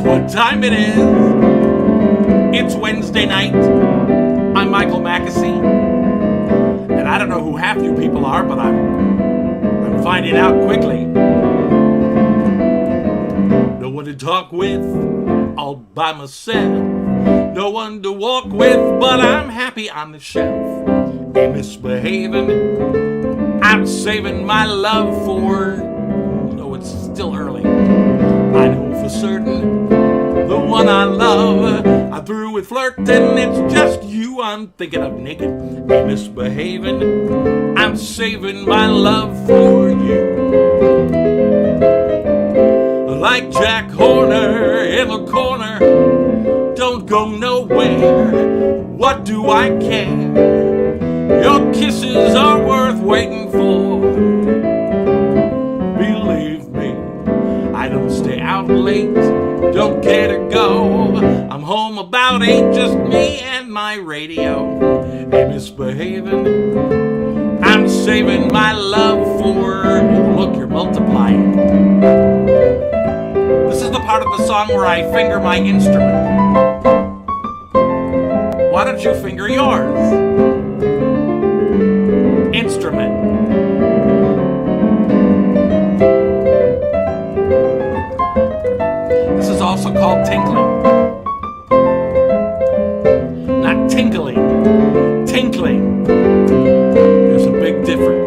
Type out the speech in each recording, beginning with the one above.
Guess what time it is? It's Wednesday night. I'm Michael McAssey. And I don't know who half you people are, but I'm finding out quickly. No one to talk with, all by myself. No one to walk with, but I'm happy on the shelf. Ain't misbehaving. I'm saving my love for... No, it's still early. I know for certain the one I love. I'm through with flirting, it's just you I'm thinking of naked. Ain't misbehaving. I'm saving my love for you. Like Jack Horner in the corner, don't go nowhere. What do I care? Your kisses are worth waiting for. Believe me, I don't stay out late, don't care to go. I'm home about 8, just me and my radio. Ain't misbehaving. I'm saving my love for... Oh, look, you're multiplying. This is the part of the song where I finger my instrument. Why don't you finger yours? Instrument. This is also called tinkling. Not tinkling. Tinkling. There's a big difference.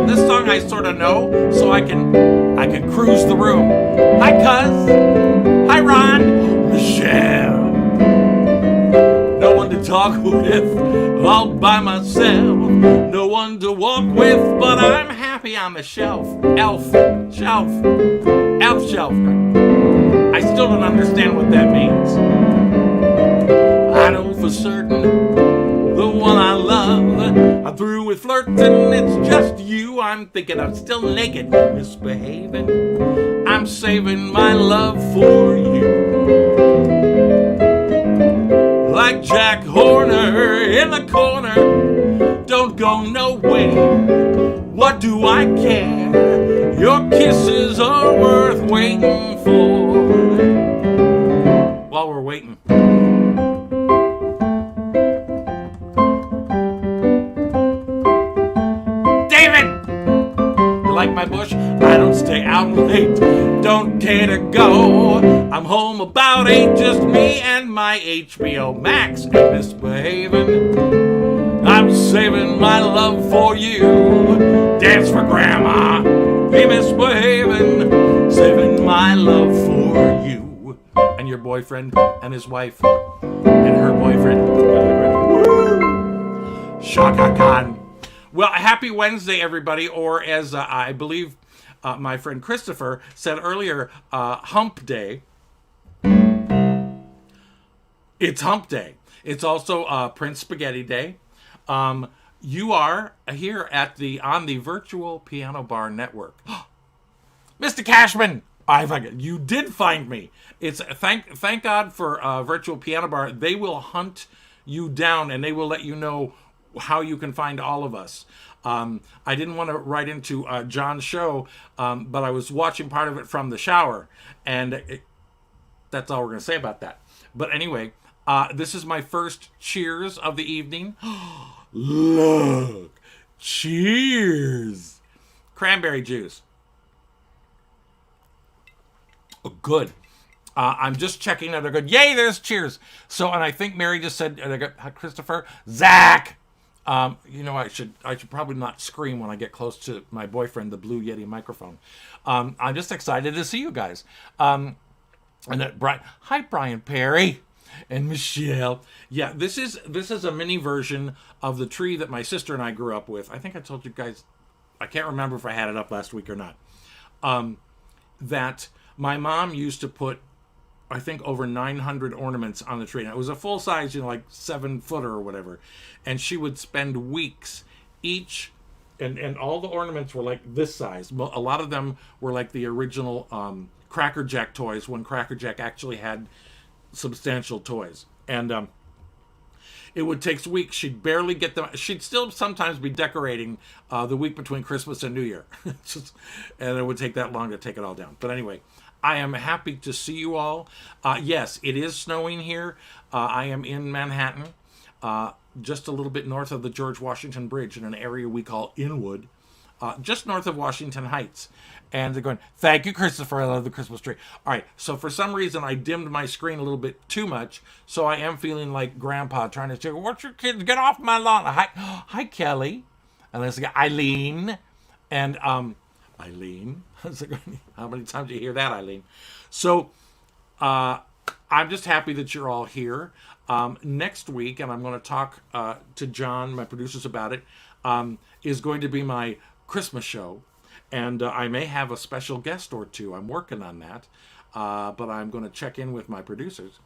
This song I sort of know, so I can cruise the room. Hi, Cuz. Hi, Ron. Michelle. No one to talk with, all by myself. No one to walk with, but I'm happy on the shelf. Elf shelf. Elf shelf. I still don't understand what that means. I know for certain the one I love. I'm through with flirting, it's just you I'm thinking of. Still naked, misbehaving. I'm saving my love for you. Like Jack Horner in the corner, don't go nowhere. What do I care? Your kisses are worth waiting for. While we're waiting, like my bush, I don't stay out late, don't care to go. I'm home about 8, just me and my HBO Max. Ain't misbehaving. I'm saving my love for you. Dance for grandma. Ain't misbehaving. Saving my love for you. And your boyfriend and his wife and her boyfriend. Woo! Shaka Khan. Well, happy Wednesday, everybody, or as I believe my friend Christopher said earlier, hump day. It's hump day. It's also Prince Spaghetti Day. You are here on the Virtual Piano Bar Network. Mr. Cashman, you did find me. It's thank God for Virtual Piano Bar. They will hunt you down and they will let you know how you can find all of us. I didn't want to write into John's show, but I was watching part of it from the shower, and that's all we're going to say about that. But anyway, this is my first cheers of the evening. Look, cheers. Cranberry juice. Oh, good. I'm just checking that they're good. Yay, there's cheers. So, and I think Mary just said, Christopher, Zach. I should probably not scream when I get close to my boyfriend, the Blue Yeti microphone. I'm just excited to see you guys. And hi, Brian Perry and Michelle. Yeah, this is a mini version of the tree that my sister and I grew up with. I think I told you guys. I can't remember if I had it up last week or not. That my mom used to put, I think, over 900 ornaments on the tree. And it was a full size, like 7-footer or whatever. And she would spend weeks each, and all the ornaments were like this size. A lot of them were like the original Cracker Jack toys when Cracker Jack actually had substantial toys. And It would take weeks. She'd barely get them. She'd still sometimes be decorating the week between Christmas and New Year. And it would take that long to take it all down. But anyway, I am happy to see you all. Yes, it is snowing here. I am in Manhattan, just a little bit north of the George Washington Bridge in an area we call Inwood, just north of Washington Heights. And they're going, thank you, Christopher. I love the Christmas tree. All right. So for some reason, I dimmed my screen a little bit too much. So I am feeling like Grandpa trying to say, what's your kids? Get off my lawn. Hi, Kelly. And there's Eileen. And Eileen. How many times do you hear that, Eileen? So I'm just happy that you're all here. Next week, and I'm going to talk to John, my producers, about it, is going to be my Christmas show. And I may have a special guest or two. I'm working on that. But I'm going to check in with my producers.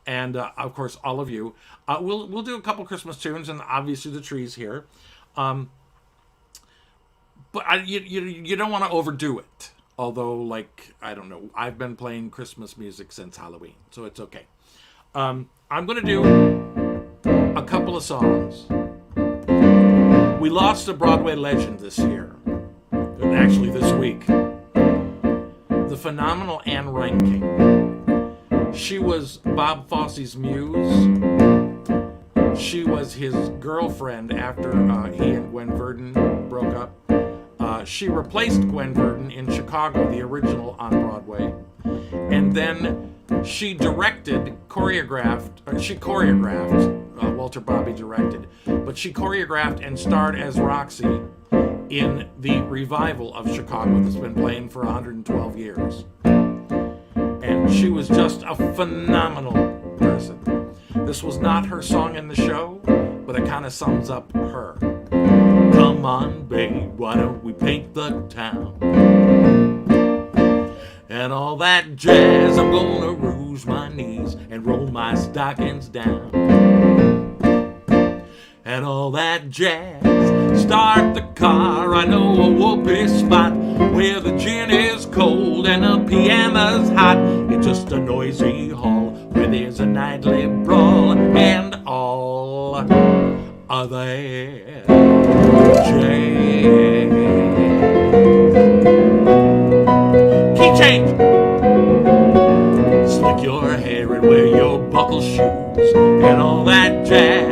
And, of course, all of you. We'll do a couple Christmas tunes and obviously the trees here. But you don't want to overdo it. Although, I don't know. I've been playing Christmas music since Halloween. So it's okay. I'm going to do a couple of songs. We lost a Broadway legend this year. Actually, this week. The phenomenal Anne Reinking. She was Bob Fosse's muse. She was his girlfriend after he and Gwen Verdon broke up. She replaced Gwen Verdon in Chicago, the original on Broadway. And then she choreographed, Walter Bobby directed, but she choreographed and starred as Roxy in the revival of Chicago that's been playing for 112 years. And she was just a phenomenal person. This was not her song in the show, but it kind of sums up her. Come on, babe, why don't we paint the town? And all that jazz, I'm gonna rouge my knees and roll my stockings down. And all that jazz, start the car, I know a whoopee spot where the gin is cold and the piano's hot. It's just a noisy hall where there's a nightly brawl and all of that jazz. Key change! Slick your hair and wear your buckle shoes and all that jazz.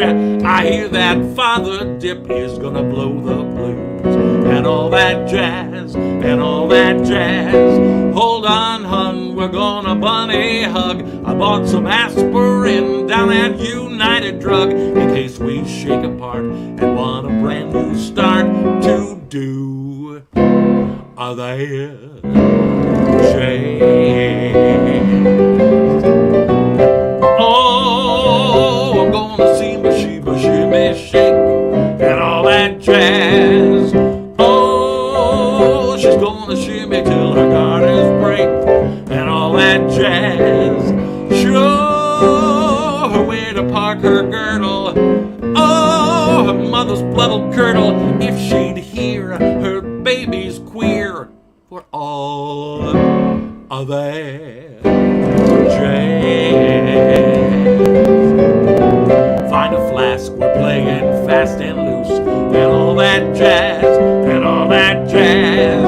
I hear that Father Dip is gonna blow the blues. And all that jazz, and all that jazz. Hold on, hun, we're gonna bunny hug. I bought some aspirin down at United Drug in case we shake apart and want a brand new start to do that jazz. Oh, I'm gonna see my shimmy shake and all that jazz. Oh, she's gonna shimmy till her garters break and all that jazz. Show her where to park her girdle. Oh, her mother's blood'll curdle if she'd hear her baby's queer for all of that jazz. Find a flask, we're playing fast and loose, and all that jazz, and all that jazz.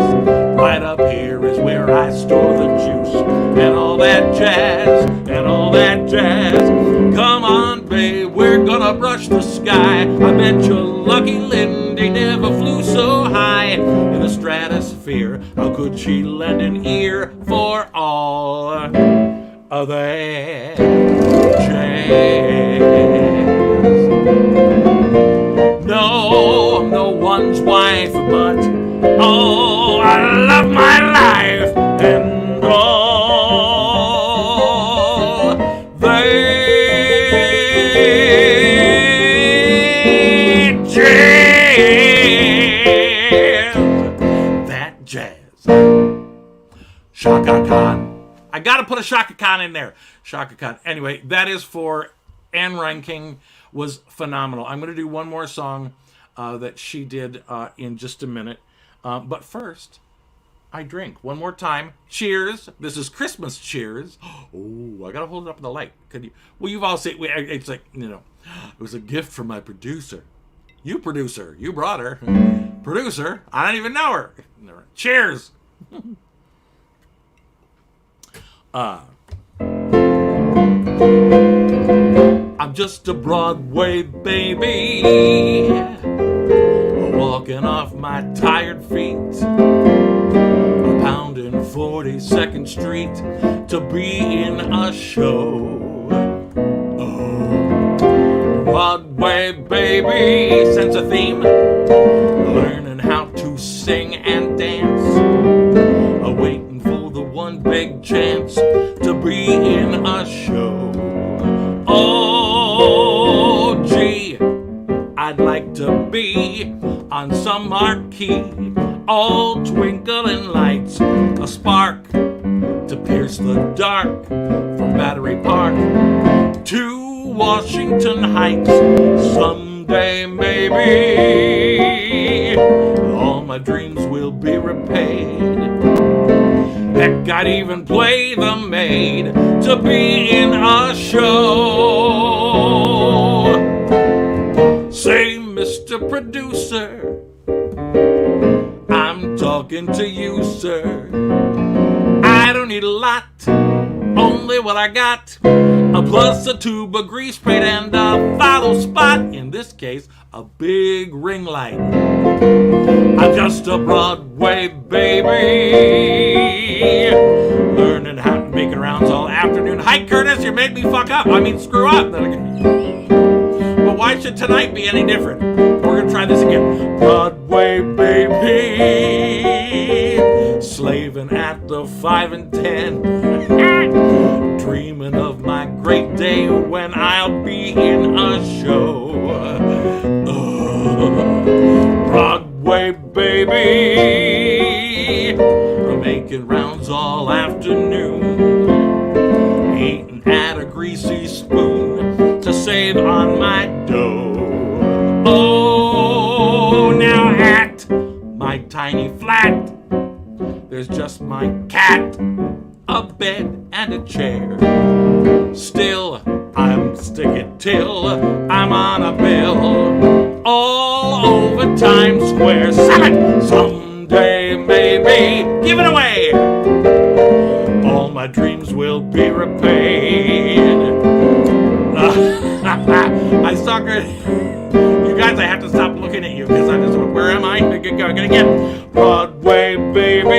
Right up here is where I store the juice, and all that jazz, and all that jazz. Come on, babe, we're gonna brush the sky. I bet your lucky Lindy never flew so high in the stratosphere. How could she lend an ear for all of that jazz? No, I'm no one's wife, but oh, I love my life and all that jazz. That jazz. Shaka Khan. I gotta put a Shaka Khan in there. Shaka Khan. Anyway, that is for Anne Reinking. Was phenomenal. I'm going to do one more song that she did in just a minute. But first, I drink. One more time. Cheers. This is Christmas cheers. Oh, I gotta hold it up in the light. Could you? Well, you've all seen. It's like, it was a gift from my producer. You producer. You brought her. Producer. I don't even know her. Cheers. I'm just a Broadway baby, walking off my tired feet, pounding 42nd Street to be in a show. Oh, Broadway baby, sense a theme, learning how to sing and dance, waiting for the one big chance to be in a show. Oh, gee, I'd like to be on some marquee, all twinkling lights, a spark to pierce the dark, from Battery Park to Washington Heights. Someday maybe all my dreams will be repaid. Heck, I'd even play the maid to be in a show. Say, Mr. Producer, I'm talking to you, sir. I don't need a lot, only what I got, a plus a tube of grease paint and a follow spot. In this case, a big ring light. I'm just a Broadway baby, learning how to make it rounds all afternoon. Hi, Curtis, you made me fuck up. Screw up. But why should tonight be any different? We're going to try this again. Broadway baby, slaving at the 5 and 10, dreaming of my great day when I'll be in a show. Broadway baby, making rounds all afternoon, eating at a greasy spoon to save on my dough. Oh, now at my tiny flat, there's just my cat, a bed, and a chair. Still, I'm sticking till I'm on a bill all over Times Square. Sell it! Someday, maybe, give it away. All my dreams will be repaid. I suck it. You guys, I have to stop looking at you because I just, where am I? Gonna get Broadway baby.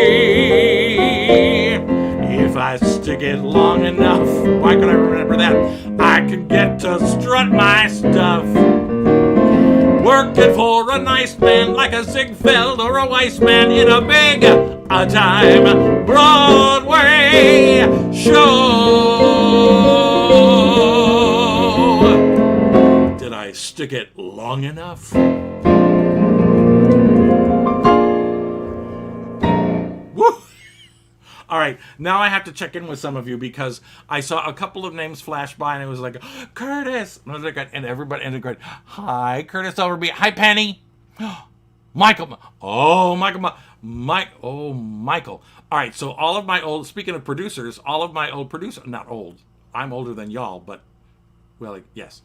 If I stick it long enough, why can I remember that? I can get to strut my stuff, working for a nice man like a Ziegfeld or a Weissman in a big time Broadway show. Did I stick it long enough? Woo! All right, now I have to check in with some of you because I saw a couple of names flash by and it was like, Curtis. And I was like, and everybody ended going, hi, Curtis Overby. Hi, Penny. Michael. Oh, Michael. Michael. All right, so all of my old, speaking of producers, all of my old producers, not old, I'm older than y'all, but, well, yes.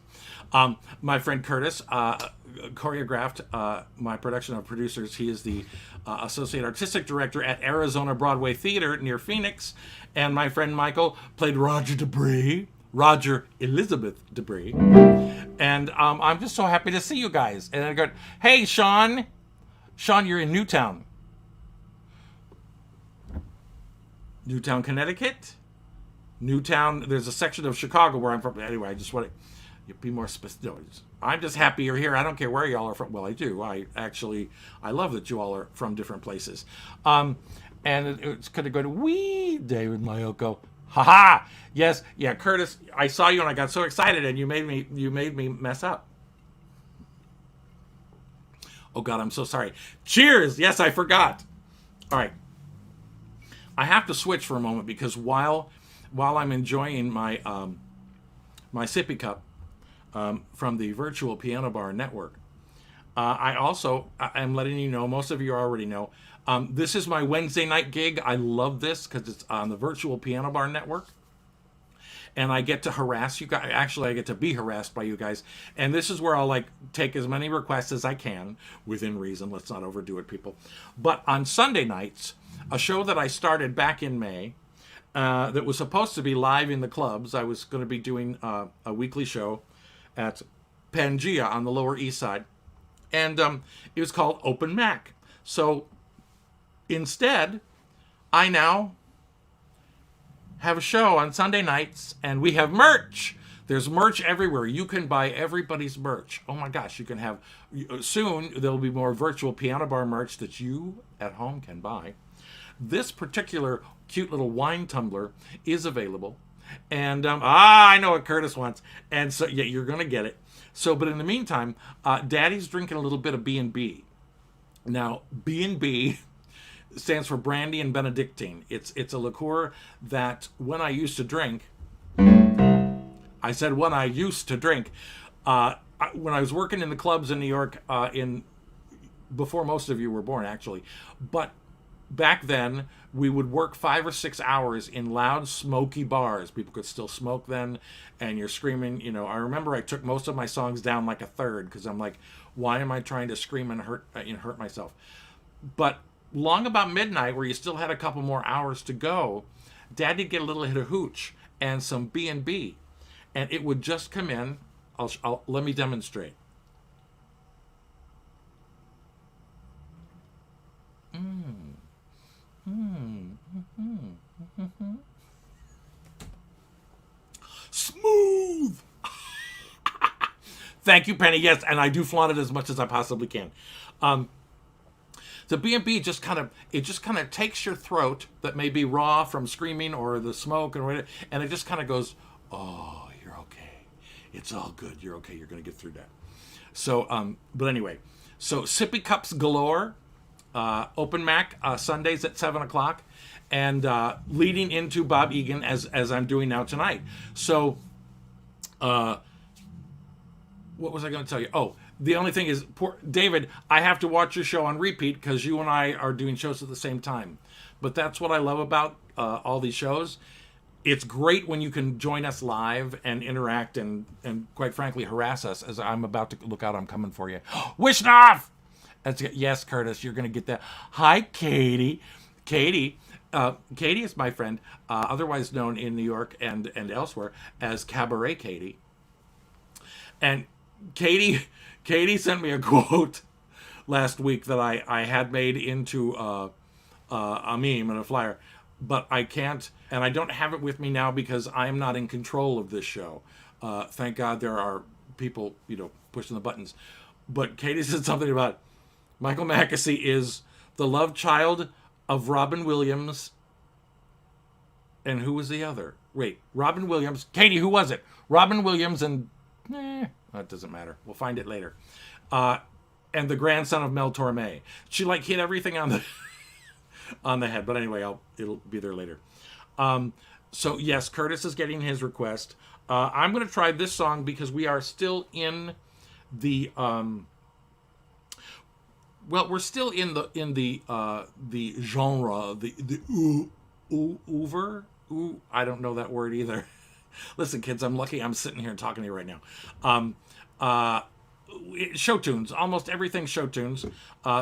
My friend Curtis choreographed my production of Producers. He is the Associate Artistic Director at Arizona Broadway Theater near Phoenix. And my friend Michael played Roger Elizabeth Debris. And I'm just so happy to see you guys. And I go, hey, Sean, you're in Newtown, Connecticut? Newtown, there's a section of Chicago where I'm from. Anyway, I just want to be more specific. No, I'm just happy you're here. I don't care where y'all are from. Well, I do. I love that you all are from different places. And it's going to go to wee David Mayoko. Haha. Yes. Yeah, Curtis, I saw you and I got so excited and you made me mess up. Oh God, I'm so sorry. Cheers. Yes, I forgot. All right. I have to switch for a moment because while I'm enjoying my my sippy cup from the Virtual Piano Bar Network, I'm letting you know, most of you already know, this is my Wednesday night gig. I love this because it's on the Virtual Piano Bar Network. And I get to harass you guys. Actually, I get to be harassed by you guys. And this is where I'll like take as many requests as I can within reason. Let's not overdo it, people. But on Sunday nights, a show that I started back in May that was supposed to be live in the clubs. I was going to be doing a weekly show at Pangea on the Lower East Side. And it was called Open Mac. So instead, I now have a show on Sunday nights, and we have merch. There's merch everywhere. You can buy everybody's merch. Oh my gosh, you can have, soon there'll be more Virtual Piano Bar merch that you at home can buy. This particular cute little wine tumbler is available. And, I know what Curtis wants. And so, yeah, you're going to get it. So, but in the meantime, Daddy's drinking a little bit of B&B. Now, B&B stands for Brandy and Benedictine. It's a liqueur that when I used to drink, I said when I used to drink, when I was working in the clubs in New York, before most of you were born, actually. But back then, we would work 5 or 6 hours in loud, smoky bars. People could still smoke then, and you're screaming. You know, I remember I took most of my songs down like a third because I'm like, why am I trying to scream and hurt myself? But long about midnight, where you still had a couple more hours to go, Daddy'd get a little hit of hooch and some B&B, and it would just come in. Let me demonstrate. Smooth. Thank you, Penny. Yes, and I do flaunt it as much as I possibly can. The B&B just kind of takes your throat that may be raw from screaming or the smoke and it just kind of goes, oh, you're okay. It's all good. You're okay. You're going to get through that. So, but anyway, so sippy cups galore. Open Mac Sundays at 7:00, and leading into Bob Egan as I'm doing now tonight. So, what was I going to tell you? Oh, the only thing is, poor David, I have to watch your show on repeat because you and I are doing shows at the same time. But that's what I love about all these shows. It's great when you can join us live and interact and quite frankly harass us. As I'm about to look out, I'm coming for you. Wishnoff! Yes, Curtis, you're going to get that. Hi, Katie. Katie is my friend, otherwise known in New York and elsewhere as Cabaret Katie. And Katie sent me a quote last week that I had made into a meme and a flyer, but I can't, and I don't have it with me now because I'm not in control of this show. Thank God there are people, pushing the buttons. But Katie said something about Michael McAssey is the love child of Robin Williams. And who was the other? Wait, Robin Williams. Katie, who was it? Robin Williams and... that doesn't matter. We'll find it later. And the grandson of Mel Torme. She hit everything on the on the head. But anyway, it'll be there later. So yes, Curtis is getting his request. I'm going to try this song because we are still in the... we're still in the genre, the oeuvre. I don't know that word either. Listen, kids, I'm lucky I'm sitting here and talking to you right now. Show tunes, almost everything show tunes.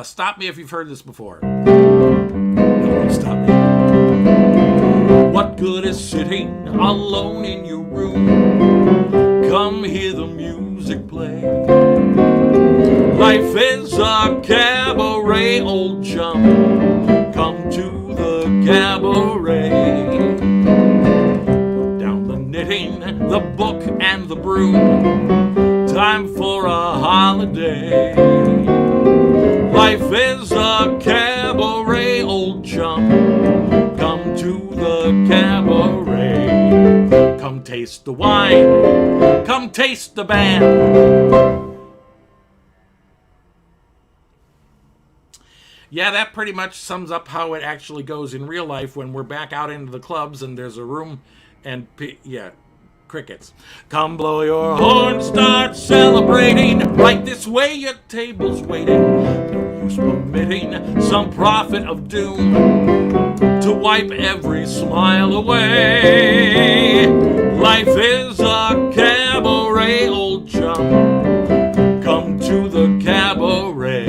Stop me if you've heard this before. Don't stop me. What good is sitting alone in your room? Come hear the music play. Life is a cabaret, old chum. Come to the cabaret. Put down the knitting, the book, and the broom. Time for a holiday. Life is a cabaret, old chum. Come to the cabaret. Come taste the wine. Come taste the band. Yeah, that pretty much sums up how it actually goes in real life when we're back out into the clubs and there's a room and, yeah, Crickets. Come blow your horn, start celebrating. Right this way, your table's waiting. No use permitting some prophet of doom to wipe every smile away. Life is a cabaret, old chum. Come to the cabaret.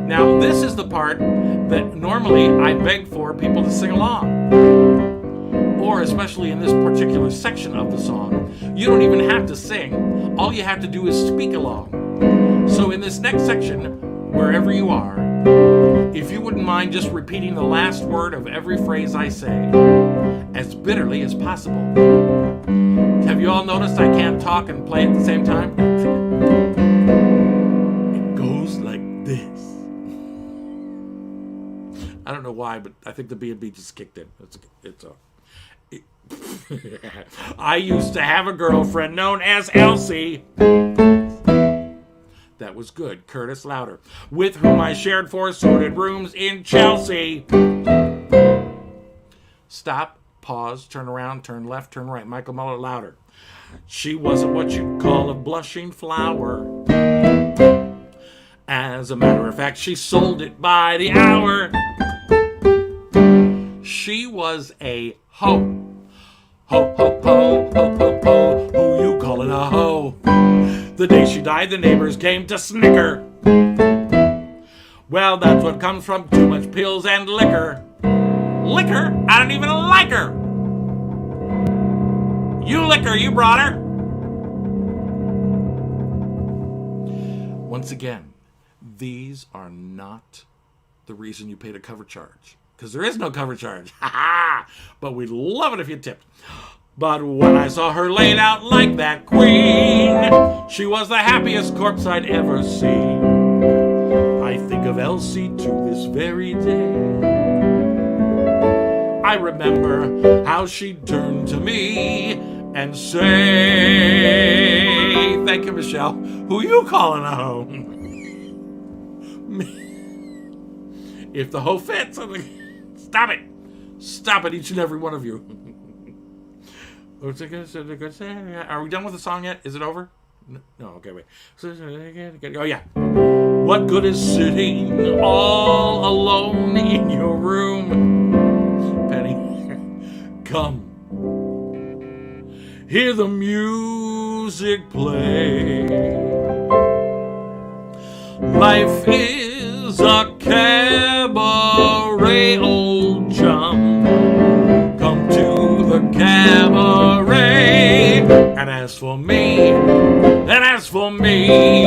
Now, this is the part that normally I beg for people to sing along. Or especially in this particular section of the song, you don't even have to sing. All you have to do is speak along. So in this next section, wherever you are, if you wouldn't mind just repeating the last word of every phrase I say as bitterly as possible. Have you all noticed I can't talk and play at the same time? It goes like this. I don't know why, but I think the B&B just kicked in. I used to have a girlfriend known as Elsie. That was good. Curtis Louder. With whom I shared 4 sordid rooms in Chelsea. Stop, pause, turn around, turn left, turn right. Michael Muller Louder. She wasn't what you'd call a blushing flower. As a matter of fact, she sold it by the hour. She was a hoe. Ho, ho, ho, ho, ho, ho, who you callin' a hoe? The day she died, the neighbors came to snicker. Well, that's what comes from too much pills and liquor. Liquor? I don't even like her. You liquor, you brought her. Once again, these are not the reason you paid a cover charge. Because there is no cover charge. Ha ha! But we'd love it if you tipped. But when I saw her laid out like that queen, she was the happiest corpse I'd ever seen. I think of Elsie to this very day. I remember how she'd turn to me and say, thank you, Michelle. Who you calling a hoe? If the hoe fits, stop it. Stop it, each and every one of you. Are we done with the song yet? Is it over? No, okay, wait. Oh, yeah. What good is sitting all alone in your room? Penny, come. Hear the music play. Life is a cabaret, old chum. Come to the cabaret. And as for me,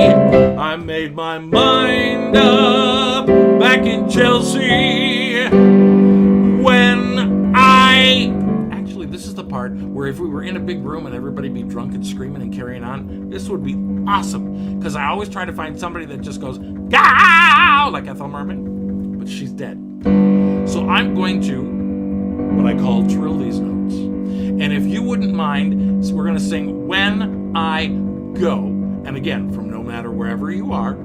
I made my mind up back in Chelsea when actually, this is the part where if we were in a big room and everybody be drunk and screaming and carrying on, this would be awesome. Because I always try to find somebody that just goes, "Gow!" like Ethel Merman, but she's dead. So I'm going to, what I call, trill these notes. And if you wouldn't mind, so we're going to sing When I Go. And again, from no matter wherever you are,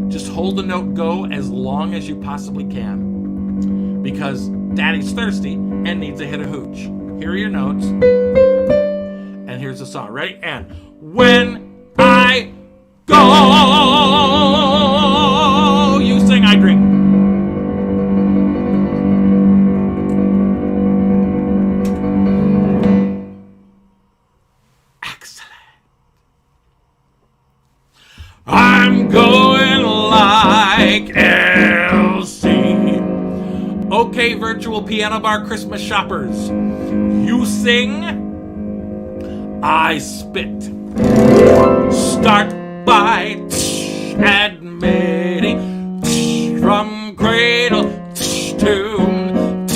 just hold the note go as long as you possibly can. Because Daddy's thirsty and needs a hit of hooch. Here are your notes. And here's the song. Ready? And when I go, you sing, I drink. Excellent. I'm going like Elsie. Okay, virtual piano bar Christmas shoppers. You sing, I spit. Start by admitting from cradle tune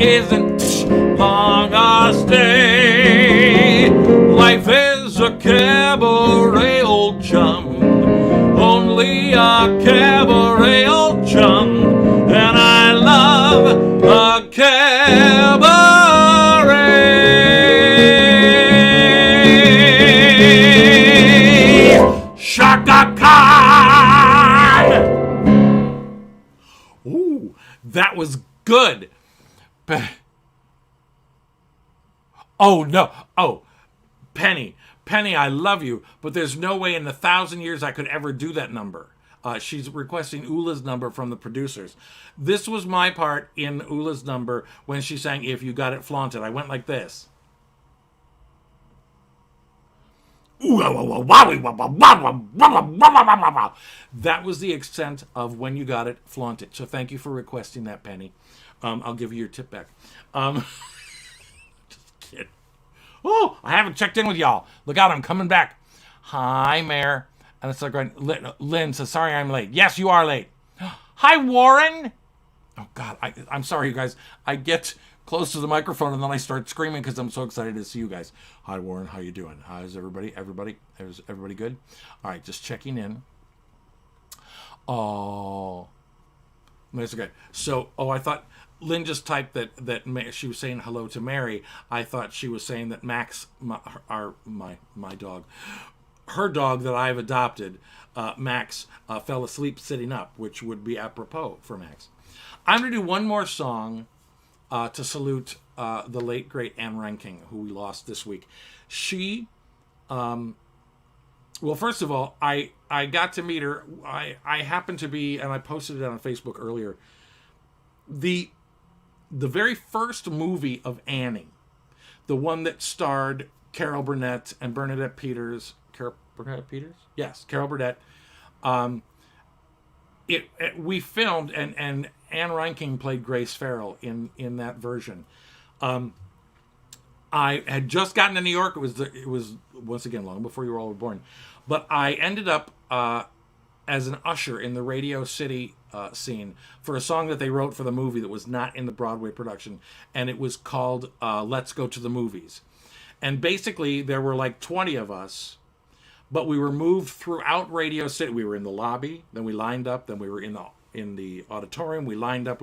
isn't long a stay. Life is a cabaret, old chum. Only a cabaret, old chum. And I love a cabaret. Shaka Khan! Ooh, that was good. Oh, no. Oh, Penny. Penny, I love you, but there's no way in 1,000 years I could ever do that number. She's requesting Ula's number from the producers. This was my part in Ula's number when she sang If You Got It Flaunted. I went like this. That was the extent of When You Got It Flaunted. So thank you for requesting that, Penny. I'll give you your tip back. Just kidding. Oh, I haven't checked in with y'all. Look out, I'm coming back. Hi, Mayor. And it's like, Lynn says, sorry I'm late. Yes, you are late. Hi, Warren. Oh, God, I'm sorry, you guys. I get close to the microphone and then I start screaming because I'm so excited to see you guys. Hi, Warren. How you doing? How's everybody? Is everybody good? All right, just checking in. Oh, that's okay. So, I thought Lynn just typed that she was saying hello to Mary. I thought she was saying that Max, my dog, her dog that I've adopted, Max, fell asleep sitting up, which would be apropos for Max. I'm going to do one more song to salute the late, great Anne Reinking, who we lost this week. She, well, first of all, I got to meet her. I happened to be, and I posted it on Facebook earlier, the very first movie of Annie, the one that starred Carol Burnett and Bernadette Peters. Carol Burnett Peters? Yes, Carol Burnett. We filmed, and Anne Reinking played Grace Farrell in that version. I had just gotten to New York. It was once again long before you were all born, but I ended up as an usher in the Radio City scene for a song that they wrote for the movie that was not in the Broadway production, and it was called "Let's Go to the Movies." And basically, there were like 20 of us, but we were moved throughout Radio City. We were in the lobby, then we lined up, then we were in the auditorium. We lined up.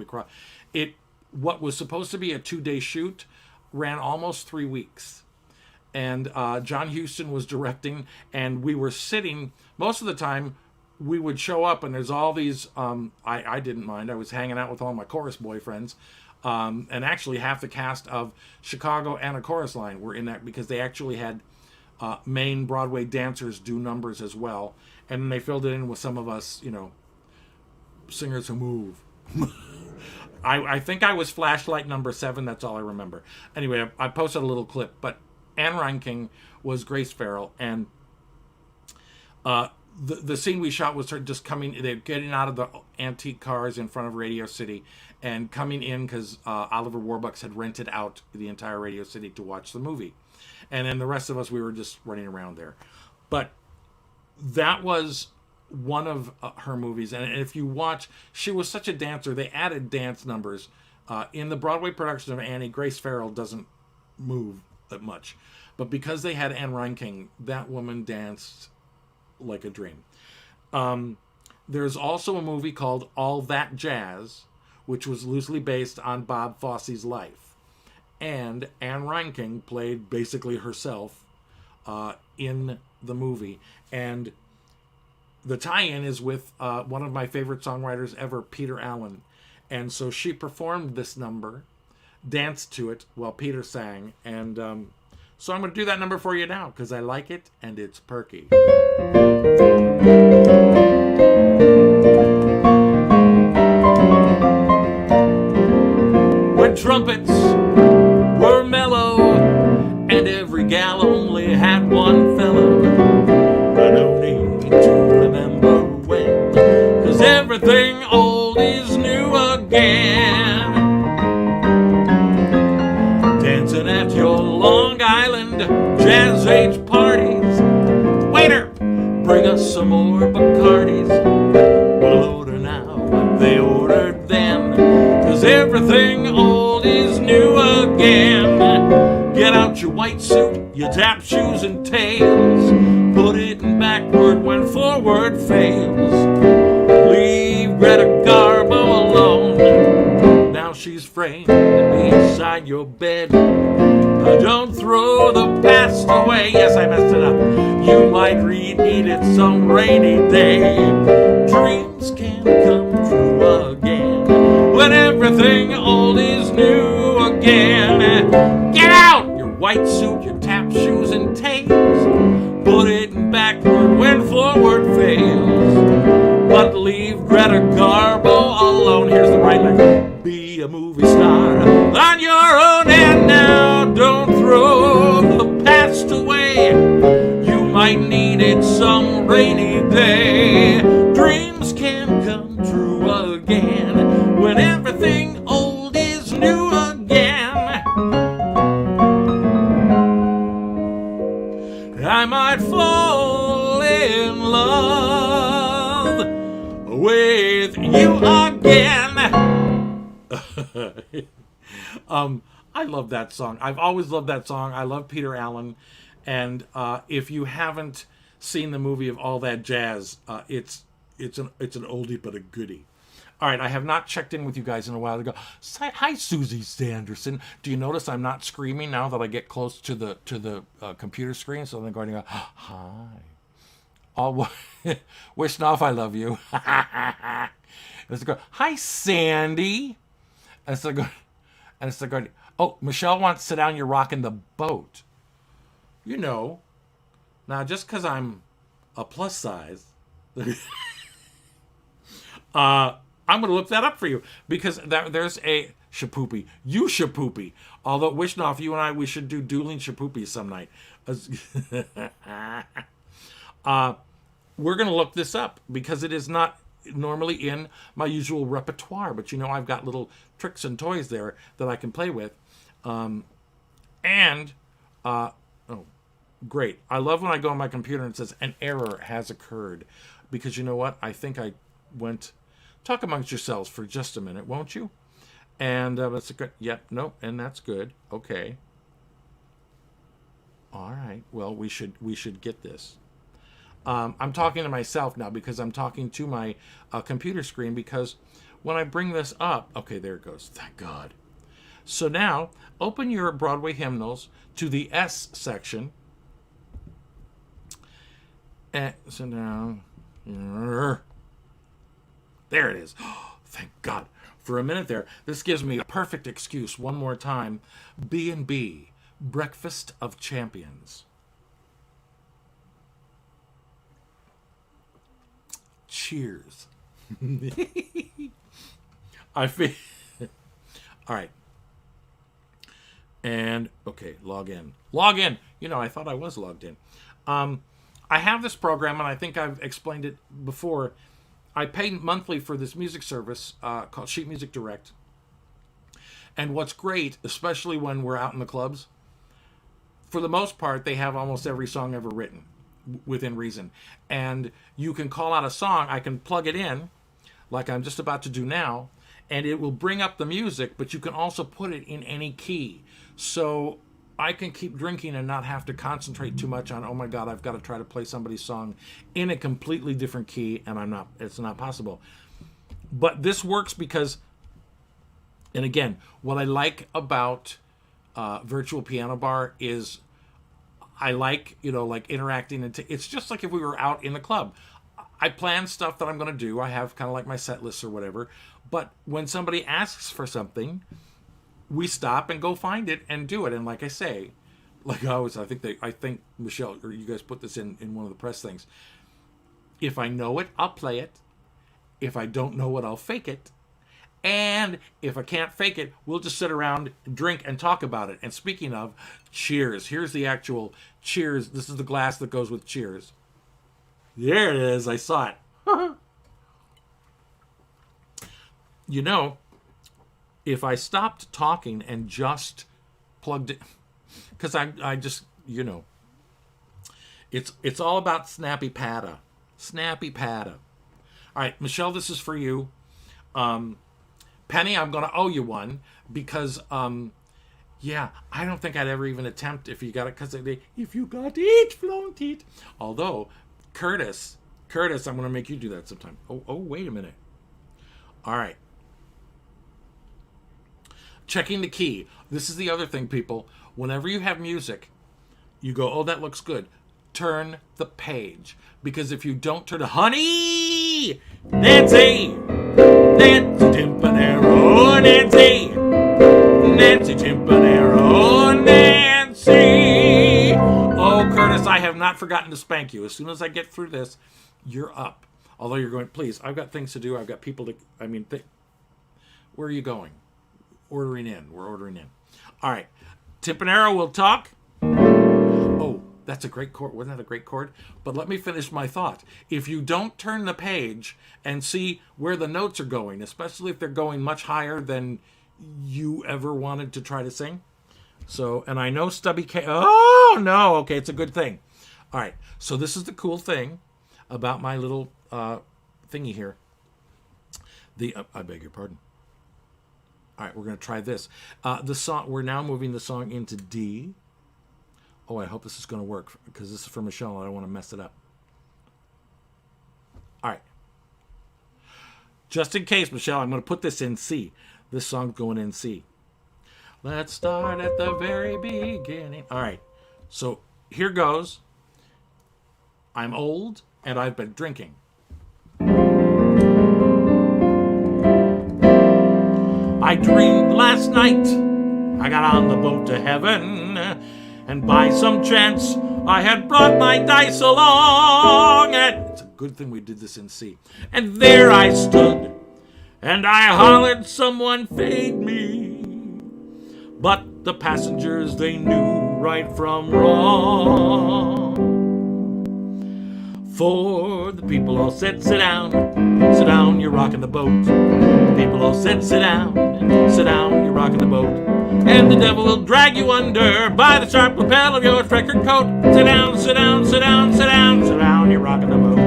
What was supposed to be a 2-day shoot ran almost 3 weeks. And John Huston was directing, and we were sitting. Most of the time, we would show up, and there's all these. I didn't mind. I was hanging out with all my chorus boyfriends. And actually, half the cast of Chicago and A Chorus Line were in that because they actually had main Broadway dancers do numbers as well. And then they filled it in with some of us, singers who move. I think I was flashlight number 7. That's all I remember. Anyway, I posted a little clip. But Anne Reinking was Grace Farrell. And the scene we shot was her just they're getting out of the antique cars in front of Radio City and coming in because Oliver Warbucks had rented out the entire Radio City to watch the movie. And then the rest of us, we were just running around there. But that was one of her movies. And if you watch, she was such a dancer. They added dance numbers. In the Broadway production of Annie, Grace Farrell doesn't move that much. But because they had Anne Reinking, that woman danced like a dream. There's also a movie called All That Jazz, which was loosely based on Bob Fosse's life. And Anne Reinking played basically herself in the movie. And the tie-in is with one of my favorite songwriters ever, Peter Allen. And so she performed this number, danced to it while Peter sang. And so I'm going to do that number for you now because I like it and it's perky. When trumpets were mellow and every gal only had one fellow, no need to remember when, 'cause everything old is new again. Dancing at your Long Island jazz age parties. Waiter, bring us some more Bacardis. We'll order now what they ordered then, 'cause everything old is new again. Get out your white suit, your tap shoes and tails. Put it in backward when forward fails. Leave Greta Garbo alone. Now she's framed beside your bed. Don't throw the past away. Yes, I messed it up. You might read it some rainy day. Dreams can come true again when everything old is new again. Get out your white suit, your tap shoes and tails. Put it in backward when forward fails. But leave Greta Garbo alone. Here's the right leg. Be a movie star on your own, and now don't throw the past away. You might need it some rainy day. Dreams can come true again when everything old is new again. I might fall in love with you again. I love that song. I've always loved that song. I love Peter Allen. And if you haven't seen the movie of All That Jazz, it's an oldie but a goodie. All right, I have not checked in with you guys in a while to go, hi, Susie Sanderson. Do you notice I'm not screaming now that I get close to the computer screen? So I'm going to go, hi. Wish off, I love you. And it's go, hi, Sandy. And it's like going, oh, Michelle wants to sit down. You're rocking the boat. You know, now just because I'm a plus size, I'm going to look that up for you because there's a shapoopy. You shapoopy. Although, Wishnoff, you and I, we should do dueling shapoopies some night. We're going to look this up because it is not normally in my usual repertoire. But, you know, I've got little tricks and toys there that I can play with. Great. I love when I go on my computer and it says an error has occurred. Because you know what? I think I went... Talk amongst yourselves for just a minute, won't you? And that's a good... Yep, nope, and that's good. Okay. All right. Well, we should get this. I'm talking to myself now because I'm talking to my computer screen because when I bring this up... Okay, there it goes. Thank God. So now, open your Broadway hymnals to the S section. And so now... There it is. Oh, thank God. For a minute there, this gives me a perfect excuse one more time. B&B, Breakfast of Champions. Cheers. I feel... All right. And, okay, log in. Log in. You know, I thought I was logged in. I have this program, and I think I've explained it before. I pay monthly for this music service called Sheet Music Direct. And what's great, especially when we're out in the clubs, for the most part, they have almost every song ever written within reason. And you can call out a song. I can plug it in, like I'm just about to do now, and it will bring up the music, but you can also put it in any key. So I can keep drinking and not have to concentrate too much on, oh my God, I've got to try to play somebody's song in a completely different key, and it's not possible. But this works because, and again, what I like about Virtual Piano Bar is I like, like interacting. It's just like if we were out in the club. I plan stuff that I'm going to do. I have kind of like my set lists or whatever. But when somebody asks for something, we stop and go find it and do it. And like I say, like I think Michelle, or you guys put this in one of the press things. If I know it, I'll play it. If I don't know it, I'll fake it. And if I can't fake it, we'll just sit around, drink, and talk about it. And speaking of, cheers. Here's the actual cheers. This is the glass that goes with cheers. There it is. I saw it. If I stopped talking and just plugged it, because I just, it's all about snappy patta. Snappy patta. All right, Michelle, this is for you. Penny, I'm going to owe you one because, I don't think I'd ever even attempt if you got it, because if you got it, flaunt it. Although, Curtis, I'm going to make you do that sometime. Oh, wait a minute. All right. Checking the key. This is the other thing, people. Whenever you have music, you go, oh, that looks good. Turn the page. Because if you don't turn to honey, Nancy Timpanero, Nancy Timpanero, Nancy not forgotten to spank you. As soon as I get through this, you're up. Although you're going, please, I've got things to do. I've got people to, where are you going? Ordering in. We're ordering in. All right. Timpanero will talk. Oh, that's a great chord. Wasn't that a great chord? But let me finish my thought. If you don't turn the page and see where the notes are going, especially if they're going much higher than you ever wanted to try to sing. So, and I know Stubby K. Oh, no. Okay, it's a good thing. All right. So this is the cool thing about my little thingy here. I beg your pardon. All right, we're going to try this. The song. We're now moving the song into D. Oh, I hope this is going to work because this is for Michelle. I don't want to mess it up. All right. Just in case, Michelle, I'm going to put this in C. This song's going in C. Let's start at the very beginning. All right. So here goes. I'm old and I've been drinking. I dreamed last night I got on the boat to heaven, and by some chance I had brought my dice along. And it's a good thing we did this in C. And there I stood, and I hollered, someone fade me. But the passengers, they knew right from wrong. For the people all said, sit down, you're rocking the boat. The people all said, sit down, you're rocking the boat. And the devil will drag you under by the sharp lapel of your freckled coat. Sit down, you're rocking the boat.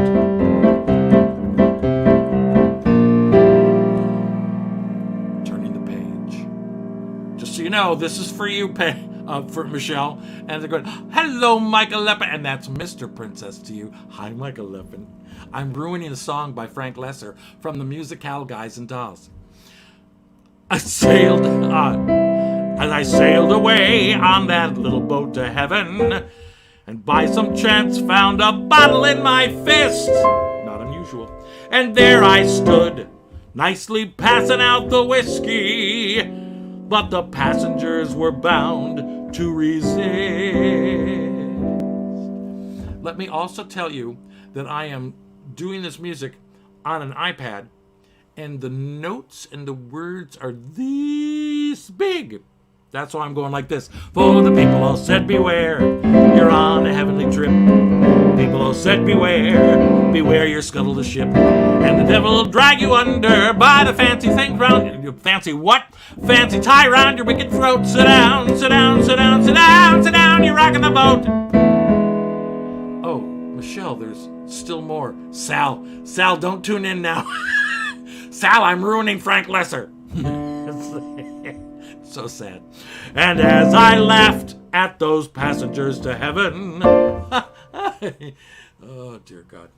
Turning the page. Just so you know, this is for you, for Michelle. And they're going, hello, Michael Leppin. And that's Mr. Princess to you. Hi, Michael Leppin. I'm ruining a song by Frank Lesser from the Musicale Guys and Dolls. As I sailed away on that little boat to heaven, and by some chance found a bottle in my fist. Not unusual. And there I stood, nicely passing out the whiskey, but the passengers were bound to resist. Let me also tell you that I am doing this music on an iPad, and the notes and the words are this big. That's why I'm going like this. For the people all said, beware, you're on a heavenly trip. People all said, beware, beware, you're scuttled the ship. And the devil will drag you under by the fancy thing round your fancy what? Fancy tie round your wicked throat. Sit down, you're rocking the boat. Oh, Michelle, there's still more. Sal, don't tune in now. Sal, I'm ruining Frank Lesser. So sad. And as I laughed at those passengers to heaven, oh dear God,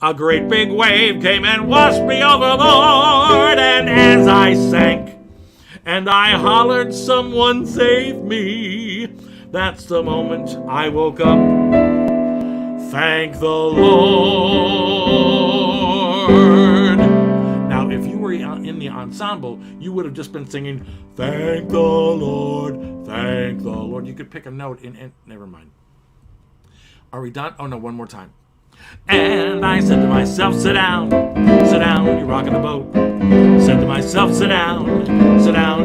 a great big wave came and washed me overboard. And as I sank and I hollered, someone save me, that's the moment I woke up. Thank the Lord. Now, if you were in the ensemble, you would have just been singing, thank the Lord, thank the Lord. You could pick a note in never mind. Are we done? Oh no, one more time. And I said to myself, sit down, you're rocking the boat. Said to myself, sit down,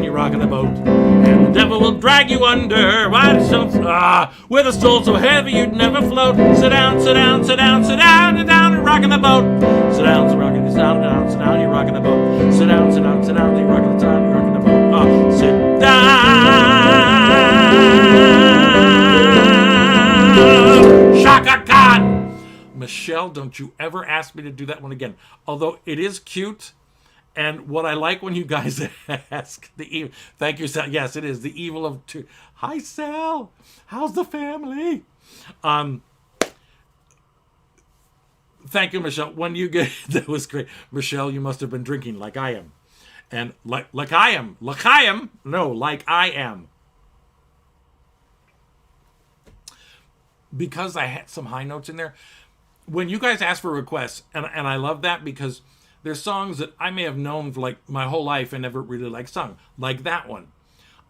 you're rocking the boat. And the devil will drag you under with a soul so heavy you'd never float. Sit down, you're rocking the boat. Sit down, you're rocking the boat. Sit down, you're rocking the boat. Sit down. Shaka Khan. Michelle, don't you ever ask me to do that one again. Although it is cute, and what I like when you guys ask the evil. Thank you, Sal. Yes, it is the evil of two. Hi, Sal. How's the family? Thank you, Michelle. When you get that was great, Michelle. You must have been drinking like I am, and like I am. Because I had some high notes in there. When you guys ask for requests, and I love that because there's songs that I may have known for like my whole life and never really sung. Like that one.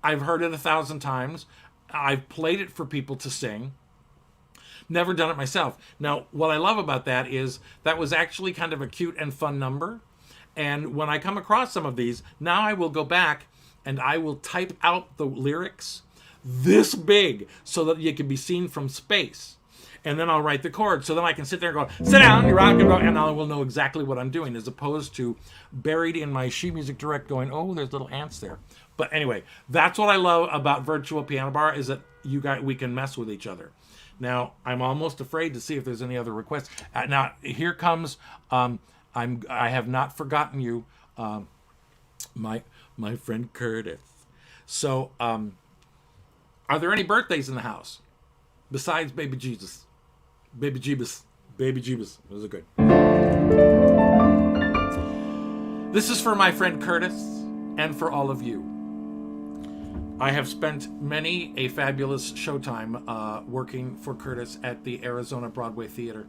I've heard it 1,000 times. I've played it for people to sing. Never done it myself. Now, what I love about that is that was actually kind of a cute and fun number. And when I come across some of these, now I will go back and I will type out the lyrics this big so that you can be seen from space. And then I'll write the chords. So then I can sit there and go, sit down, you rock and roll, and I will know exactly what I'm doing, as opposed to buried in my She Music Direct going, oh, there's little ants there. But anyway, that's what I love about Virtual Piano Bar, is that we can mess with each other. Now, I'm almost afraid to see if there's any other requests. Now, here comes, I have not forgotten you, my friend Curtis. So, are there any birthdays in the house besides Baby Jesus? Baby Jeebus. Those are good. This is for my friend Curtis and for all of you. I have spent many a fabulous showtime working for Curtis at the Arizona Broadway Theater,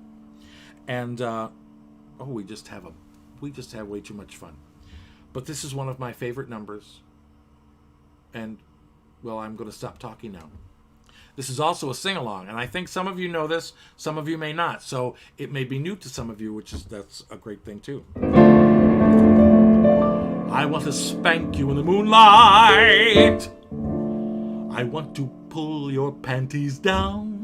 and we just have way too much fun. But this is one of my favorite numbers, and well, I'm going to stop talking now. This is also a sing-along, and I think some of you know this, some of you may not, so it may be new to some of you, that's a great thing too. I want to spank you in the moonlight. I want to pull your panties down.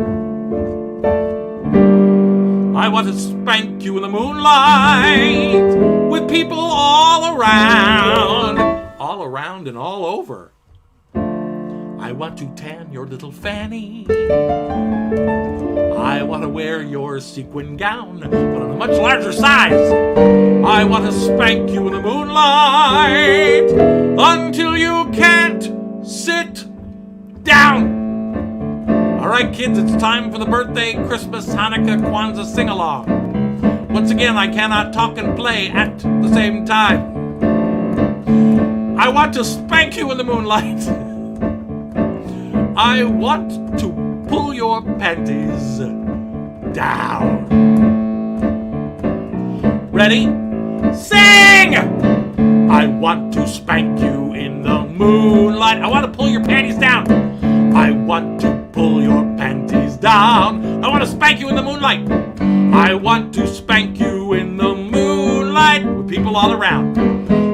I want to spank you in the moonlight with people all around and all over. I want to tan your little fanny. I want to wear your sequin gown, but on a much larger size. I want to spank you in the moonlight until you can't sit down. All right, kids, it's time for the birthday, Christmas, Hanukkah, Kwanzaa sing-along. Once again, I cannot talk and play at the same time. I want to spank you in the moonlight. I want to pull your panties down. Ready? Sing! I want to spank you in the moonlight. I want to pull your panties down. I want to pull your panties down. I want to spank you in the moonlight. I want to spank you in the moonlight with people all around.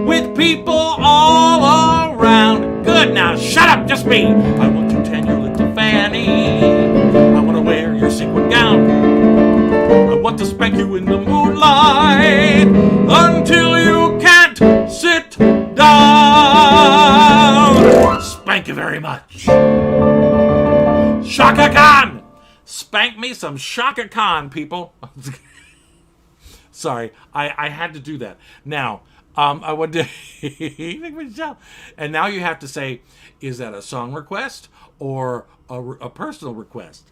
With people all around. Good, now shut up, just me. I want to tan your little fanny. I want to wear your sequin gown. I want to spank you in the moonlight until you can't sit down. Spank you very much. Shaka Khan! Spank me some Shaka Khan, people. Sorry, I had to do that. Now, I want to... And now you have to say, is that a song request or a personal request?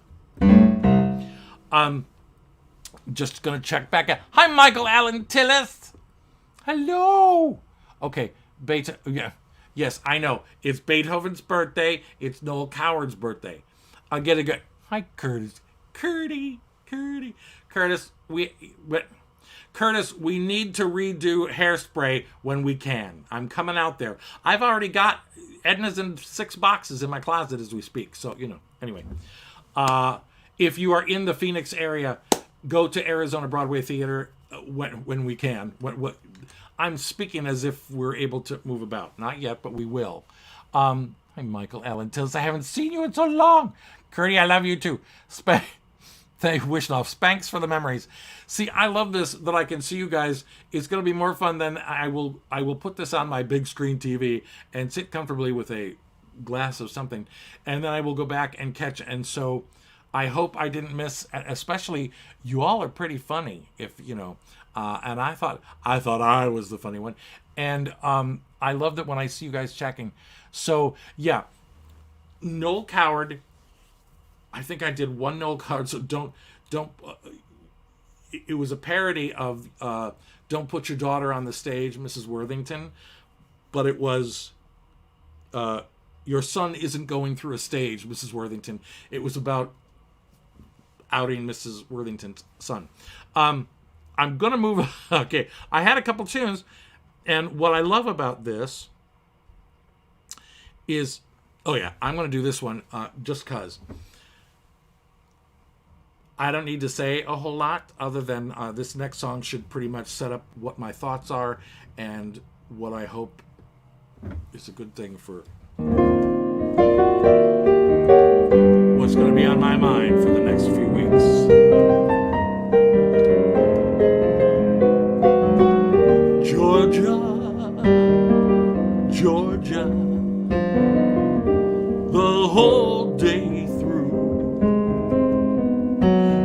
Just going to check back out. Hi, Michael Allen Tillis. Hello. Okay, yeah. Yes, I know. It's Beethoven's birthday. It's Noel Coward's birthday. I'll get a good... Hi, Curtis. Curtis, we need to redo Hairspray when we can. I'm coming out there. I've already got Edna's in 6 boxes in my closet as we speak. So, anyway. If you are in the Phoenix area, go to Arizona Broadway Theater when we can. I'm speaking as if we're able to move about. Not yet, but we will. Hi, Michael Allen Tillis. I haven't seen you in so long. Curdy, I love you too. Wishing off Spanks for the memories. See, I love this, that I can see you guys. It's going to be more fun than I will put this on my big screen TV and sit comfortably with a glass of something. And then I will go back and catch. And so I hope I didn't miss, especially you all are pretty funny, and I thought I was the funny one. And I love that when I see you guys checking. So yeah, Noel Coward. I think I did one Noel Coward, so don't. It was a parody of "Don't Put Your Daughter on the Stage, Mrs. Worthington," but it was "Your Son Isn't Going Through a Stage, Mrs. Worthington." It was about outing Mrs. Worthington's son. I'm gonna move. Okay, I had a couple tunes, and what I love about this is, I'm gonna do this one just cause. I don't need to say a whole lot other than this next song should pretty much set up what my thoughts are and what I hope is a good thing for what's going to be on my mind for the next few weeks. Georgia, Georgia, the whole day through,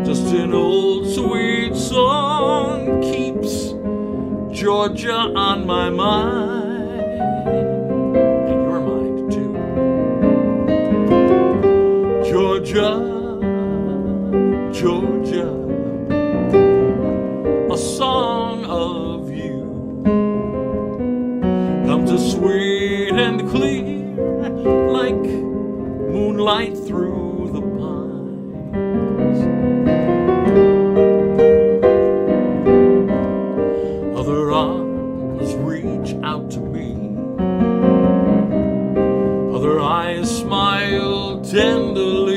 just an old sweet song keeps Georgia on my mind, and your mind too. Georgia, Georgia, a song of you comes as sweet and clear like moonlight through the pines. Other arms reach out to me, other eyes smile tenderly.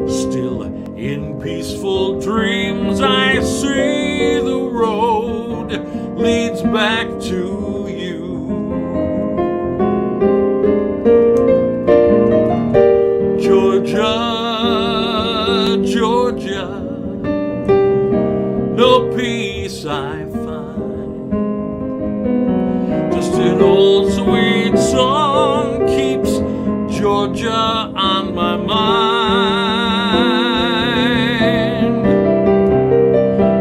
Still in peaceful dreams I see the road leads back to you. Georgia, Georgia, no peace I find. Just an old sweet song keeps Georgia on my mind.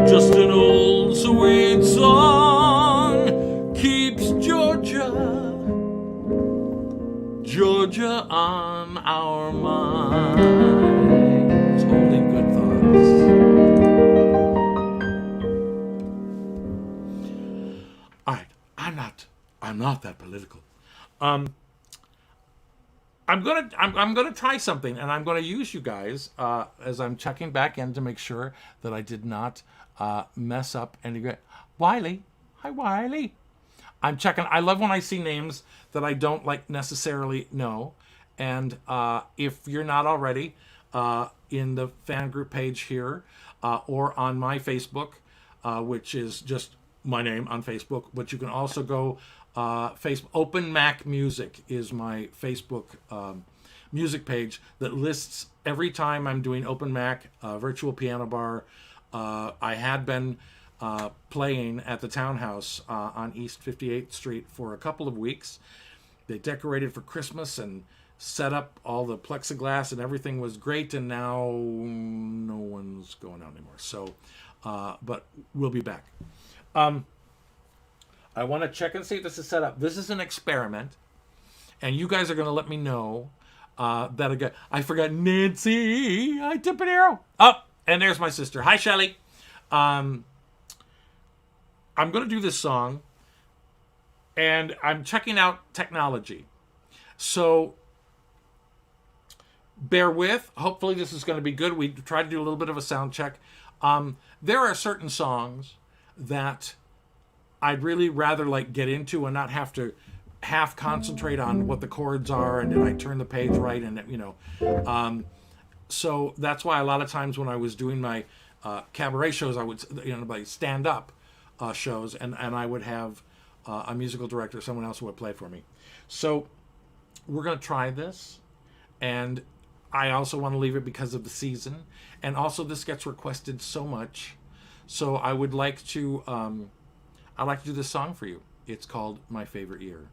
Just an old sweet song keeps Georgia, Georgia on our minds. Holding good thoughts. All right, I'm not that political. I'm gonna try something, and I'm gonna use you guys as I'm checking back in to make sure that I did not mess up any. Wiley, hi Wiley. I'm checking. I love when I see names that I don't like necessarily know, and if you're not already in the fan group page here or on my Facebook, which is just my name on Facebook, but you can also go. Open Mac Music is my Facebook music page that lists every time I'm doing Open Mac virtual piano bar. I had been playing at the Townhouse on East 58th Street for a couple of weeks. They decorated for Christmas and set up all the plexiglass and everything was great, and now no one's going out anymore. So, but we'll be back. I want to check and see if this is set up. This is an experiment, and you guys are going to let me know that I forgot Nancy. I tip an arrow. Oh, and there's my sister. Hi, Shelly. I'm going to do this song, and I'm checking out technology. So bear with. Hopefully this is going to be good. We tried to do a little bit of a sound check. There are certain songs that I'd really rather like get into and not have to half concentrate on what the chords are and did I turn the page right, and so that's why a lot of times when I was doing my cabaret shows, I would like stand up shows, and I would have a musical director, someone else who would play for me. So we're going to try this, and I also want to leave it because of the season, and also this gets requested so much, so I would like to I'd like to do this song for you. It's called My Favorite Year.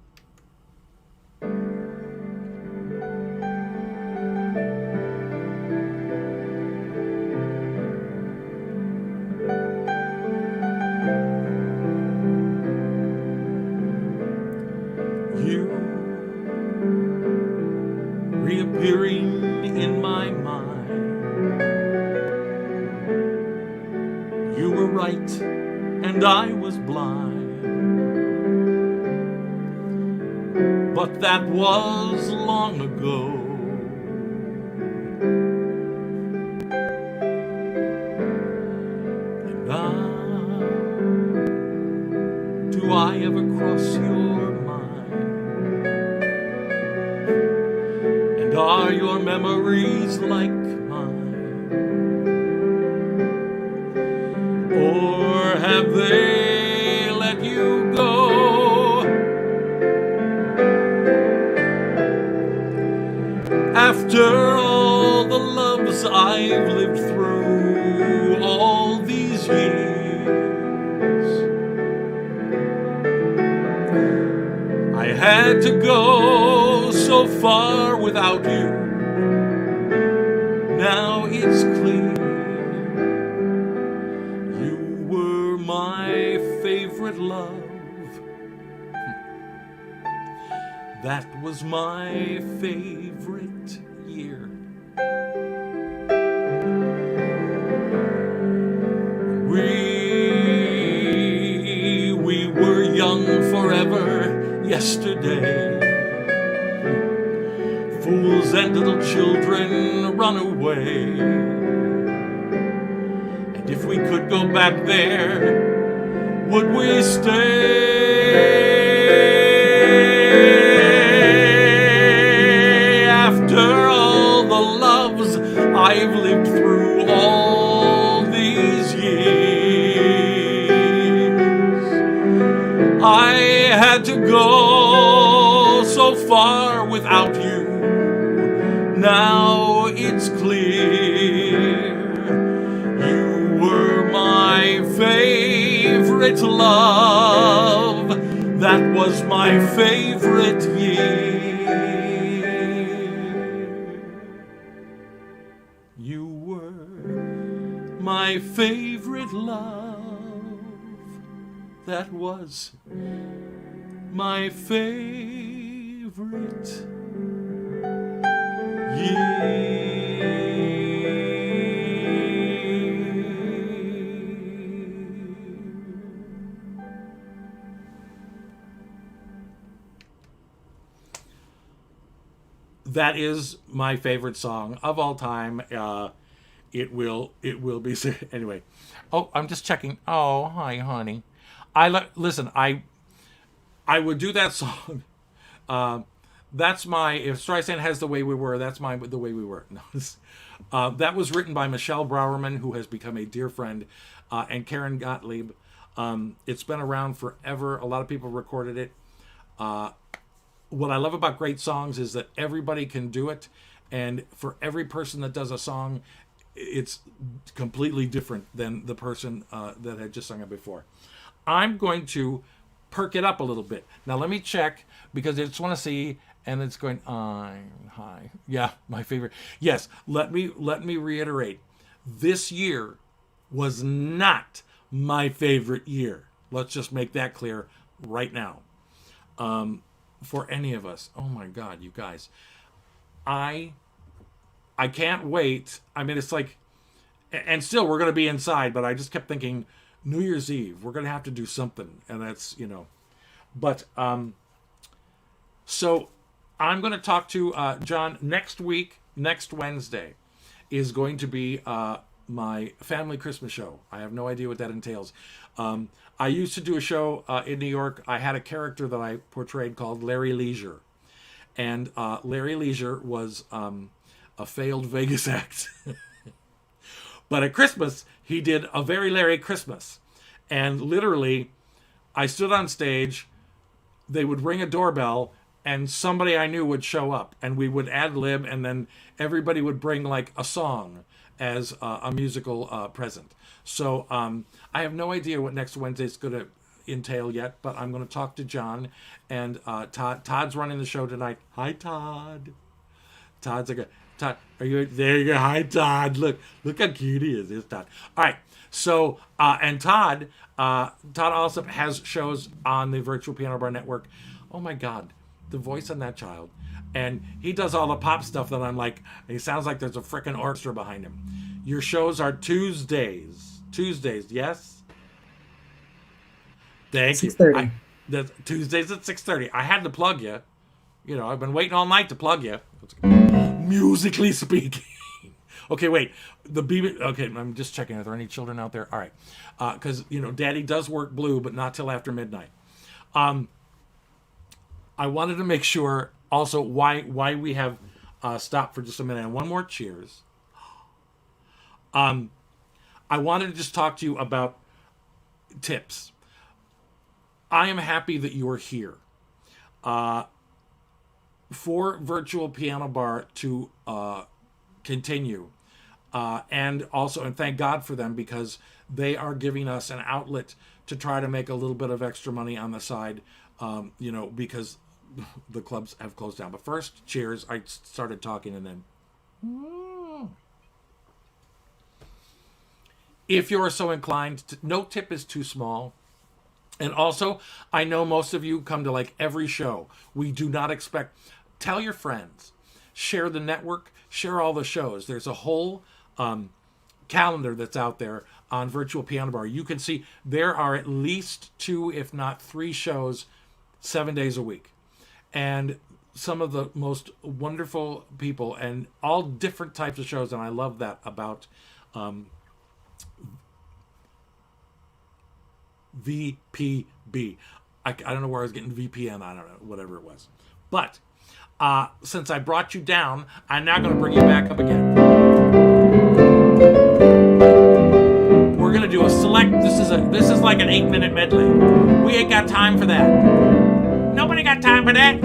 You reappearing in my mind. You were right and I was blind, but that was long ago. And now, do I ever cross your mind? And are your memories like mine? have they let you go? After all the loves I've lived through all these years, I had to go so far without you. Now it's clear you were my favorite love. That was my favorite year. We were young forever yesterday. Fools and little children run away. And if we could go back there, would we stay? After all the loves I've lived through all these years, I had to go so far without you. Now it's clear you were my favorite love. That was my favorite year. You were my favorite love. That was my favorite That is my favorite song of all time. It will be anyway. Oh, I'm just checking. Oh, hi, honey. Listen. I would do that song. That's my, if Streisand has The Way We Were, that's my The Way We Were. No, that was written by Michelle Browerman, who has become a dear friend, and Karen Gottlieb. It's been around forever. A lot of people recorded it. What I love about great songs is that everybody can do it, and for every person that does a song, it's completely different than the person that had just sung it before. I'm going to perk it up a little bit. Now let me check, because I just want to see, and it's going, hi. Yeah, my favorite. Yes, let me reiterate. This year was not my favorite year. Let's just make that clear right now. For any of us. Oh my God, you guys. I can't wait. I mean, it's like, and still we're going to be inside, but I just kept thinking New Year's Eve, we're going to have to do something. And that's, but, so I'm going to talk to John next week. Next Wednesday is going to be my family Christmas show. I have no idea what that entails. I used to do a show in New York. I had a character that I portrayed called Larry Leisure. And Larry Leisure was a failed Vegas act. But at Christmas, he did a very Larry Christmas. And literally, I stood on stage, they would ring a doorbell, and somebody I knew would show up. And we would ad-lib, and then everybody would bring like a song as a musical present. So I have no idea what next Wednesday is going to entail yet, but I'm going to talk to John and Todd. Todd's running the show tonight. Hi, Todd. Todd's like, Todd, are you there? You go. Hi, Todd. Look how cute he is. There's Todd. All right. So and Todd also has shows on the Virtual Piano Bar Network. Oh my God, the voice on that child. And he does all the pop stuff that I'm like, he sounds like there's a freaking orchestra behind him. Your shows are Tuesdays. Tuesdays, yes? Thank 6:30. you. Tuesdays at 6:30. I had to plug you. I've been waiting all night to plug you. Musically speaking. Okay, wait. Okay, I'm just checking. Are there any children out there? All right. Because, Daddy does work blue, but not till after midnight. I wanted to make sure also why we have stopped for just a minute. And one more cheers. I wanted to just talk to you about tips. I am happy that you are here. For Virtual Piano Bar to continue. And thank God for them, because they are giving us an outlet to try to make a little bit of extra money on the side, because the clubs have closed down. But first, cheers. I started talking and then... If you're so inclined, no tip is too small. And also, I know most of you come to like every show. We do not expect... Tell your friends. Share the network. Share all the shows. There's a whole calendar that's out there on Virtual Piano Bar. You can see there are at least 2, if not 3 shows, 7 days a week. And some of the most wonderful people and all different types of shows. And I love that about VPB. I don't know where I was getting VPN. I don't know, whatever it was. But since I brought you down, I'm now going to bring you back up again. We're going to do a select. This is like an 8-minute medley. We ain't got time for that. Nobody got time for that.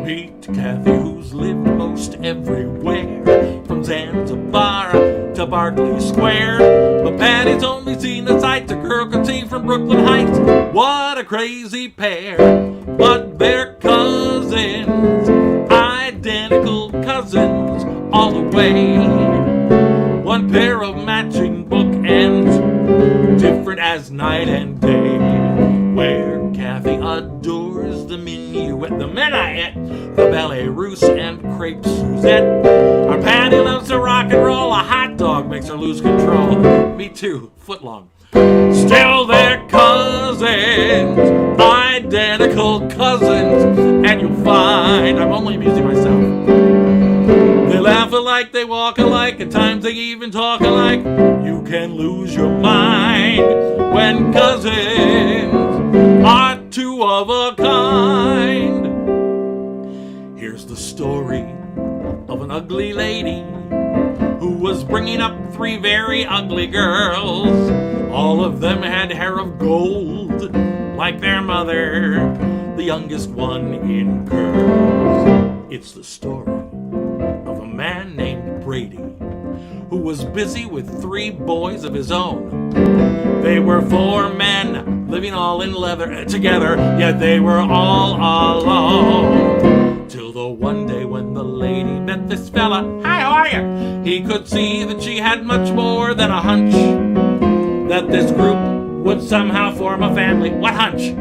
Meet Kathy, who's lived most everywhere, from Zanzibar to Barclay Square. But Patty's only seen the sights a girl could see from Brooklyn Heights. What a crazy pair, but they're cousins, identical cousins all the way. One pair of matching bookends, different as night and day. Where Kathy adores the minuet, the minuet, the ballet russe and crepe Suzette. Our Patty loves to rock and roll. A hot dog makes her lose control. Me too, foot long. Still they're cousins, identical cousins, and you'll find I'm only amusing myself. They laugh alike, they walk alike, at times they even talk alike. You can lose your mind when cousins are 2 of a kind. Here's the story of an ugly lady who was bringing up 3 very ugly girls. All of them had hair of gold, like their mother, the youngest one in curls. It's the story of a man named Brady, who was busy with 3 boys of his own. They were 4 men, living all in leather together, yet they were all alone. Till the one day when the lady met this fella, hi, how are you? He could see that she had much more than a hunch, that this group would somehow form a family. What hunch?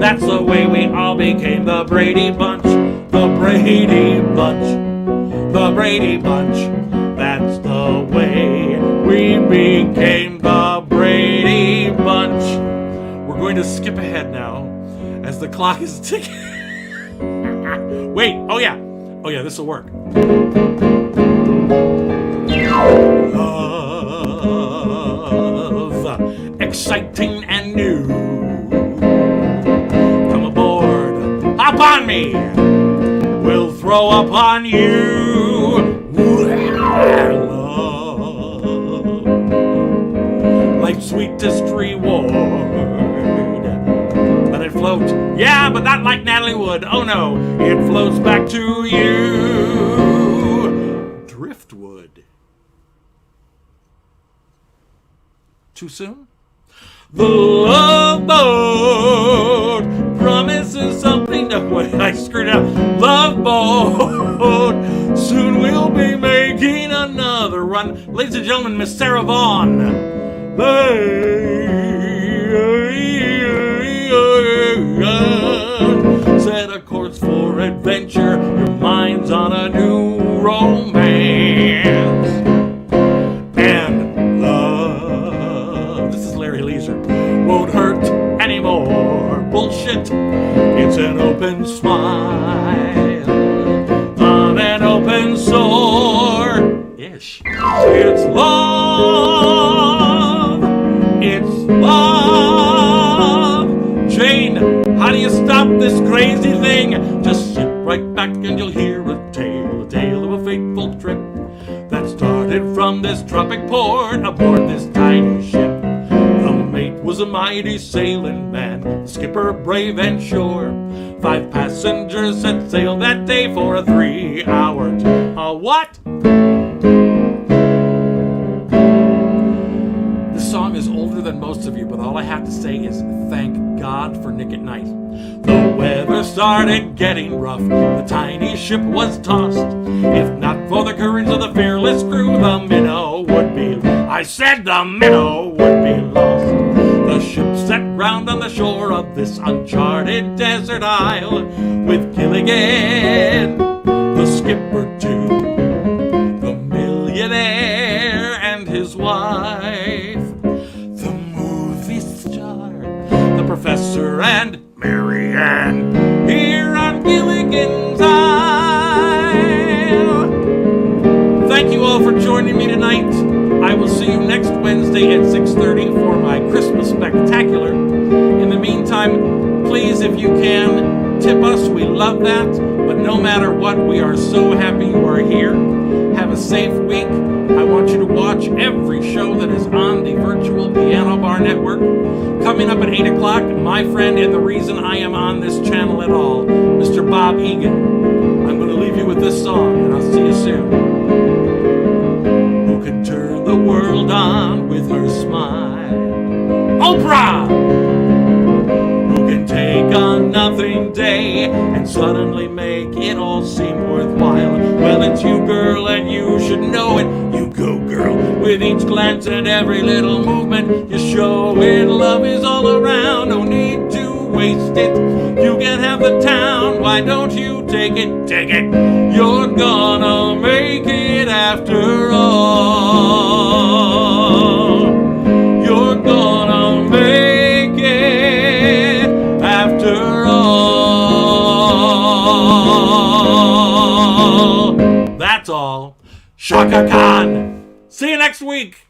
That's the way we all became the Brady Bunch. The Brady Bunch. The Brady Bunch. That's the way we became the Brady Bunch. We're going to skip ahead now as the clock is ticking. Wait, oh yeah, this will work. Love, exciting and new. Come aboard, hop on me. We'll throw up on you. Love, life's sweetest reward. Let it float, yeah, but not like Natalie Wood. Oh no, it floats back to you. Driftwood. Too soon? The Love Boat promises something. No, wait, I screwed it up. Love Boat. Soon we'll be making another run. Ladies and gentlemen, Miss Sarah Vaughan. Set a course for adventure. Your mind's on a new romance. And love, this is Larry Leisure, won't hurt anymore. Bullshit. It's an open smile on an open sore. Ish. It's love. It's love. Jane, how do you stop this crazy thing? Just sit right back and you'll hear a tale of a fateful trip that started from this tropic port aboard this tiny ship. The mate was a mighty sailing man, the skipper brave and sure. 5 passengers set sail that day for a 3-hour tour. A what? This song is older than most of you, but all I have to say is thank God for Nick at Night. The weather started getting rough, the tiny ship was tossed. If not for the courage of the fearless crew, the minnow would be, I said the minnow would be lost. The ship set ground on the shore of this uncharted desert isle, with Gilligan, the skipper too, the millionaire and his wife, the movie star, the professor and Mary Ann, here on Gilligan's Isle. Thank you all for joining me tonight. I will see you next Wednesday at 6:30 for my Christmas Spectacular. In the meantime, please, if you can, tip us. We love that. But no matter what, we are so happy you are here. Have a safe week. I want you to watch every show that is on the Virtual Piano Bar Network. Coming up at 8 o'clock, my friend and the reason I am on this channel at all, Mr. Bob Egan. I'm going to leave you with this song, and I'll see you soon. Who can turn the world on with her smile? Oprah! Who can take a nothing day and suddenly make it all seem worthwhile? Well, it's you, girl, and you should know it. You go, girl, with each glance and every little movement. You show it, love is all around. No need to waste it. You can have the town, why don't you take it? Take it. You're gonna make it after all. You're gonna make it after all. That's all. Shaka Khan. See you next week.